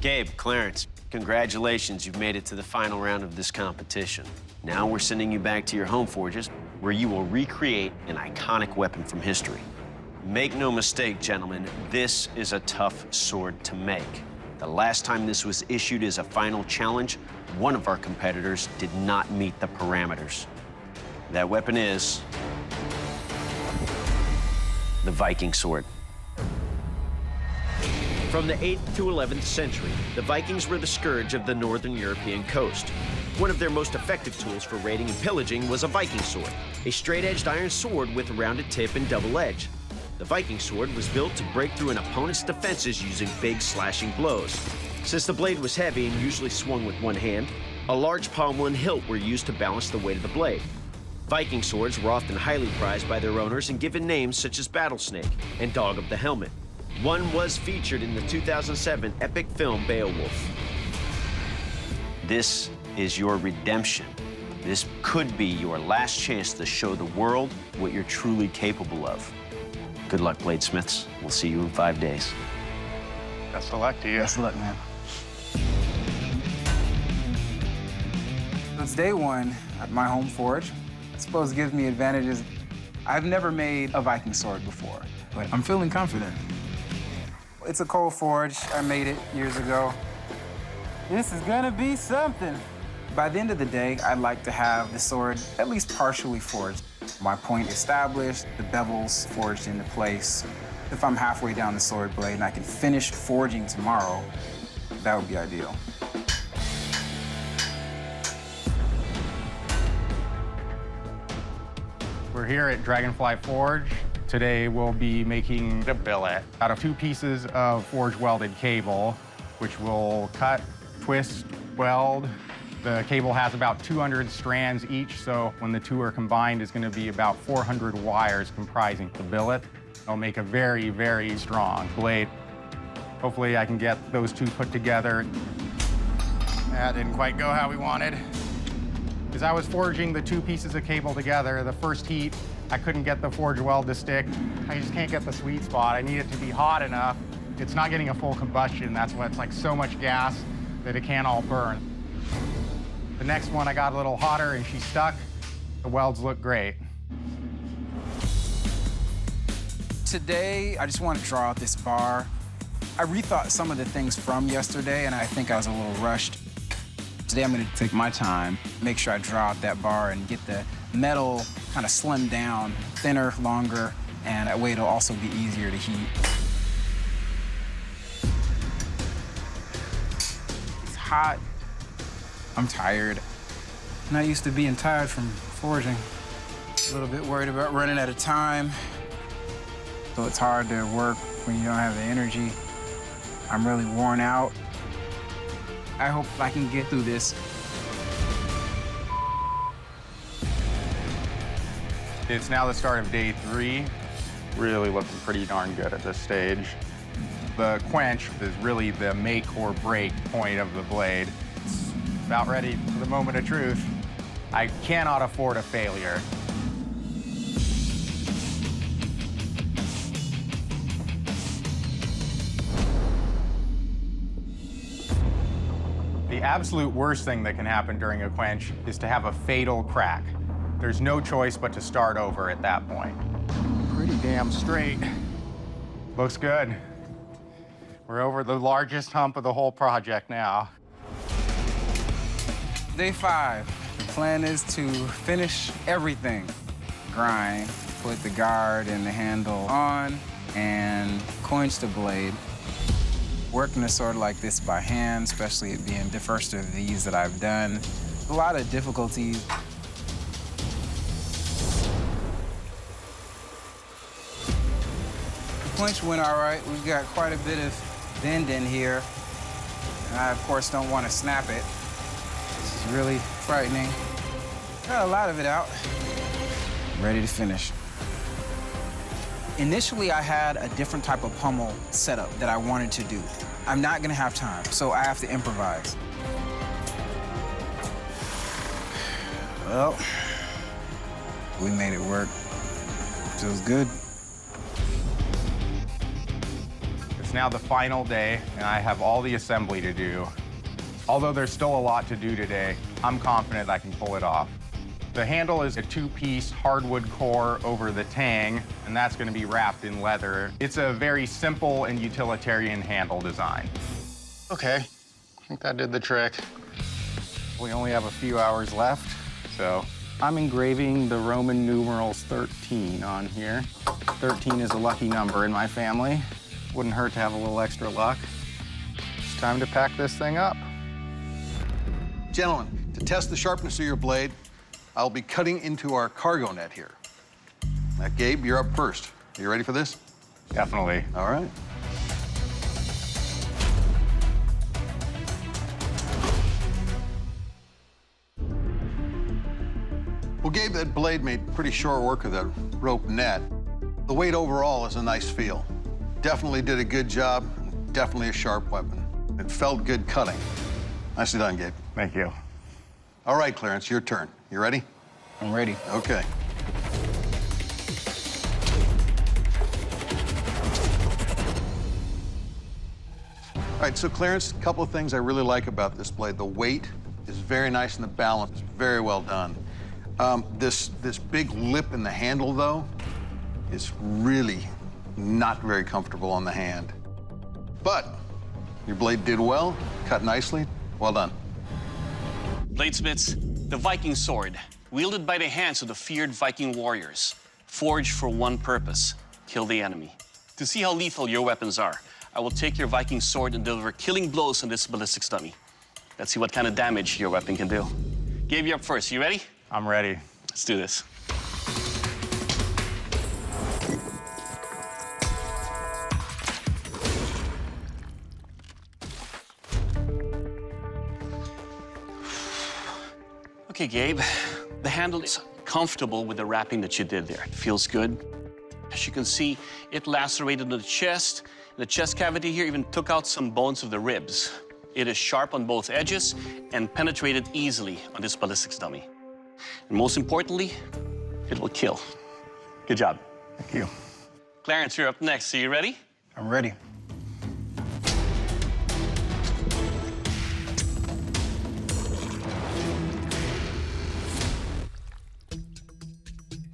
Gabe, Clarence, congratulations. You've made it to the final round of this competition. Now we're sending you back to your home forges, where you will recreate an iconic weapon from history. Make no mistake, gentlemen, this is a tough sword to make. The last time this was issued as a final challenge, one of our competitors did not meet the parameters. That weapon is the Viking Sword. From the 8th to 11th century, the Vikings were the scourge of the northern European coast. One of their most effective tools for raiding and pillaging was a Viking sword, a straight-edged iron sword with a rounded tip and double edge. The Viking sword was built to break through an opponent's defenses using big slashing blows. Since the blade was heavy and usually swung with one hand, a large pommel and hilt were used to balance the weight of the blade. Viking swords were often highly prized by their owners and given names such as Battlesnake and Dog of the Helmet. One was featured in the 2007 epic film Beowulf. This is your redemption. This could be your last chance to show the world what you're truly capable of. Good luck, bladesmiths. We'll see you in 5 days. Best of luck to you. Best of luck, man. It's day one at my home forge. I suppose it gives me advantages. I've never made a Viking sword before, but I'm feeling confident. It's a coal forge. I made it years ago. This is gonna be something. By the end of the day, I'd like to have the sword at least partially forged. My point established, the bevels forged into place. If I'm halfway down the sword blade and I can finish forging tomorrow, that would be ideal. We're here at Dragonfly Forge. Today we'll be making the billet out of 2 pieces of forge welded cable, which will cut, twist, weld. The cable has about 200 strands each, so when the 2 are combined, it's going to be about 400 wires comprising the billet. It'll make a very, very strong blade. Hopefully I can get those 2 put together. That didn't quite go how we wanted. As I was forging the 2 pieces of cable together, the first heat, I couldn't get the forge weld to stick. I just can't get the sweet spot. I need it to be hot enough. It's not getting a full combustion. That's why it's like so much gas that it can't all burn. The next one I got a little hotter and she stuck. The welds look great. Today, I just want to draw out this bar. I rethought some of the things from yesterday, and I think I was a little rushed. Today, I'm going to take my time, make sure I draw out that bar and get the metal kind of slimmed down, thinner, longer, and that way it'll also be easier to heat. It's hot. I'm tired. Not used to being tired from forging. A little bit worried about running out of time. So it's hard to work when you don't have the energy. I'm really worn out. I hope I can get through this. It's now the start of day 3. Really looking pretty darn good at this stage. The quench is really the make or break point of the blade. It's about ready for the moment of truth. I cannot afford a failure. The absolute worst thing that can happen during a quench is to have a fatal crack. There's no choice but to start over at that point. Pretty damn straight. Looks good. We're over the largest hump of the whole project now. Day 5. The plan is to finish everything. Grind, put the guard and the handle on, and quench the blade. Working a sword like this by hand, especially it being the first of these that I've done, a lot of difficulties. The quench went all right. We've got quite a bit of bend in here. And I, of course, don't want to snap it. This is really frightening. Got a lot of it out. Ready to finish. Initially, I had a different type of pommel setup that I wanted to do. I'm not gonna have time, so I have to improvise. Well, we made it work. Feels good. It's now the final day, and I have all the assembly to do. Although there's still a lot to do today, I'm confident I can pull it off. The handle is a two-piece hardwood core over the tang, and that's going to be wrapped in leather. It's a very simple and utilitarian handle design. Okay, I think that did the trick. We only have a few hours left, so I'm engraving the Roman numerals 13 on here. 13 is a lucky number in my family. Wouldn't hurt to have a little extra luck. It's time to pack this thing up. Gentlemen, to test the sharpness of your blade, I'll be cutting into our cargo net here. Now, Gabe, you're up first. Are you ready for this? Definitely. All right. Well, Gabe, that blade made pretty short work of that rope net. The weight overall is a nice feel. Definitely did a good job, definitely a sharp weapon. It felt good cutting. Nicely done, Gabe. Thank you. All right, Clarence, your turn. You ready? I'm ready. Okay. All right, so Clarence, a couple of things I really like about this blade. The weight is very nice and the balance is very well done. This big lip in the handle, though, is really not very comfortable on the hand. But your blade did well, cut nicely. Well done. Bladesmiths, the Viking sword, wielded by the hands of the feared Viking warriors, forged for one purpose: kill the enemy. To see how lethal your weapons are, I will take your Viking sword and deliver killing blows on this ballistics dummy. Let's see what kind of damage your weapon can do. Gabe, you're up first. You ready? I'm ready. Let's do this. Okay, Gabe, the handle is comfortable with the wrapping that you did there. It feels good. As you can see, it lacerated the chest. The chest cavity here even took out some bones of the ribs. It is sharp on both edges and penetrated easily on this ballistics dummy. And most importantly, it will kill. Good job. Thank you. Clarence, you're up next. Are you ready? I'm ready.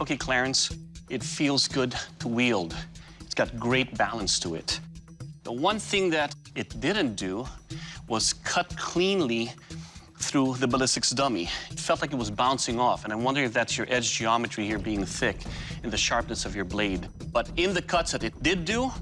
Okay, Clarence, it feels good to wield. It's got great balance to it. The one thing that it didn't do was cut cleanly through the ballistics dummy. It felt like it was bouncing off, and I'm wondering if that's your edge geometry here being thick and the sharpness of your blade. But in the cuts that it did do,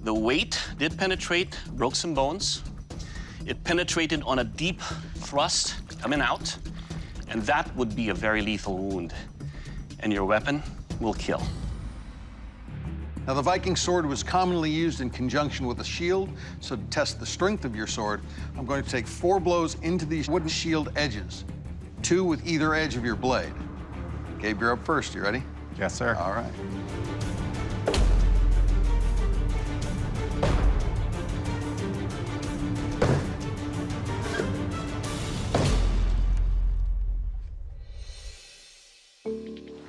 the weight did penetrate, broke some bones. It penetrated on a deep thrust coming out, and that would be a very lethal wound. And your weapon will kill. Now, the Viking sword was commonly used in conjunction with a shield, so to test the strength of your sword, I'm going to take 4 blows into these wooden shield edges, 2 with either edge of your blade. Gabe, you're up first. You ready? Yes, sir. All right.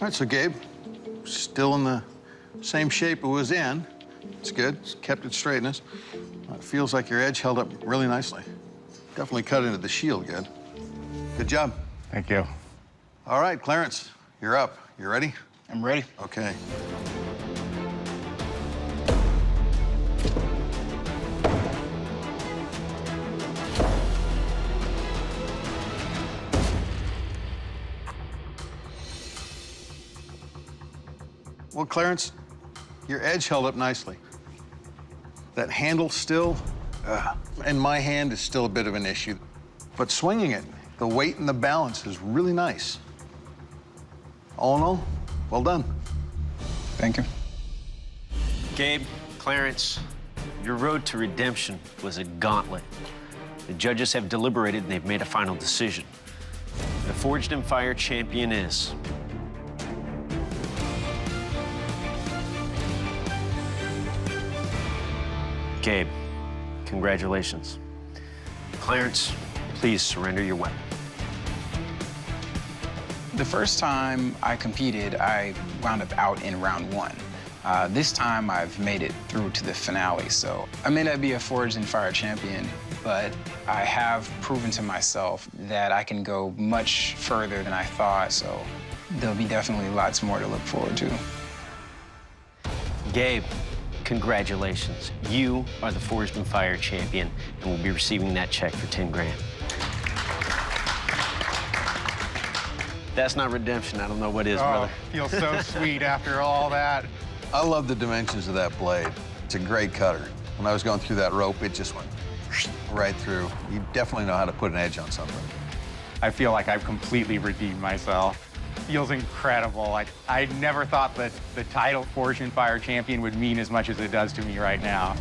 All right, so Gabe, still in the same shape it was in. It's good, it's kept its straightness. It feels like your edge held up really nicely. Definitely cut into the shield good. Good job. Thank you. All right, Clarence, you're up. You ready? I'm ready. Okay. Well, Clarence, your edge held up nicely. That handle still, in my hand, is still a bit of an issue. But swinging it, the weight and the balance is really nice. All in all, well done. Thank you. Gabe, Clarence, your road to redemption was a gauntlet. The judges have deliberated and they've made a final decision. The Forged in Fire champion is... Gabe, congratulations. Clarence, please surrender your weapon. The first time I competed, I wound up out in round 1. This time I've made it through to the finale, so I may not be a Forged in Fire champion, but I have proven to myself that I can go much further than I thought, so there'll be definitely lots more to look forward to. Gabe, congratulations. You are the Forged in Fire champion and will be receiving that check for 10 grand. That's not redemption. I don't know what is, brother. Feels so sweet after all that. I love the dimensions of that blade. It's a great cutter. When I was going through that rope, it just went right through. You definitely know how to put an edge on something. I feel like I've completely redeemed myself. Feels incredible. Like, I never thought that the title Forged in Fire champion would mean as much as it does to me right now.